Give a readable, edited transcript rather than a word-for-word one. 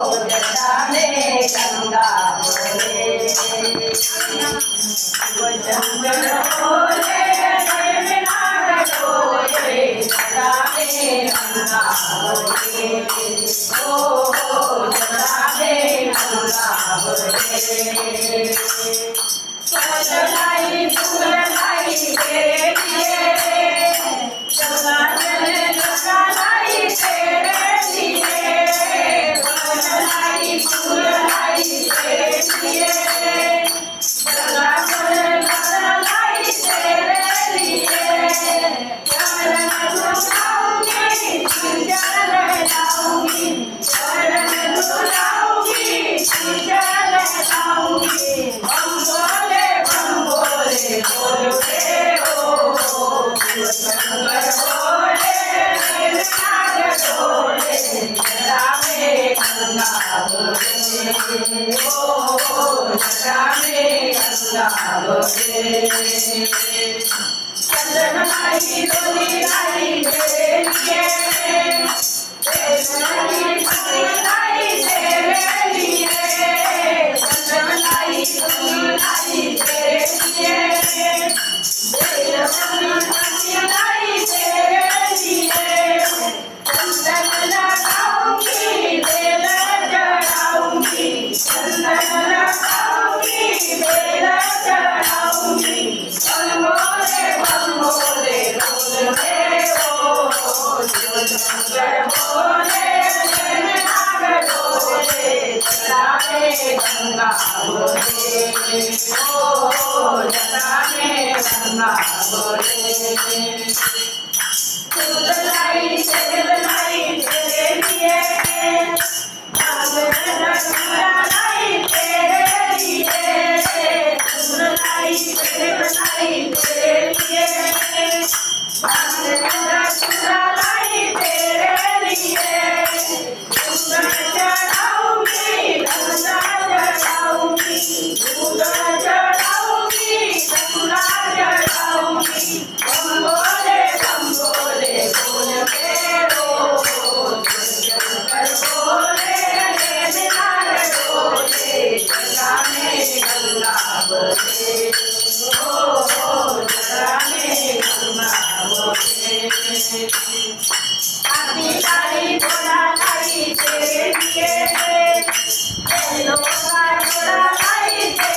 जटाने गंगा बोले जंगल बोले नाग बोले जटाने गंगा बोले ओ जटाने गंगा बोले फूल लाई तेरे लिए गंगा जल लगा लाई तेरे लिए फूल लाई तेरे लिए गंगा जल लगा लाई तेरे लिए चरण धुलाऊंगी चरण लाऊंगी चरण धुलाऊंगी चरण लाऊंगी बम बोले बोल रे ओ शंकर बोले नाग बोले जटा में गंगा बोले ओ जटा में गंगा बोले चंदन लाई डोली लाई तेरे लिए लाई तेरे लिए चंदन लाई डोली लाई तेरे लिए लाई तेरे लिए चंदन लगाऊंगी बेल चढ़ाऊंगी चंदन लगाऊंगी बेल चढ़ाऊंगी बम बोले बोल रे ओ शंकर बोले नाग बोले जटा में गंगा बोले ओ जटा में गंगा बोले फूल लाई तेरे लिए लाई तेरे लिए फूल लाई तेरे लिए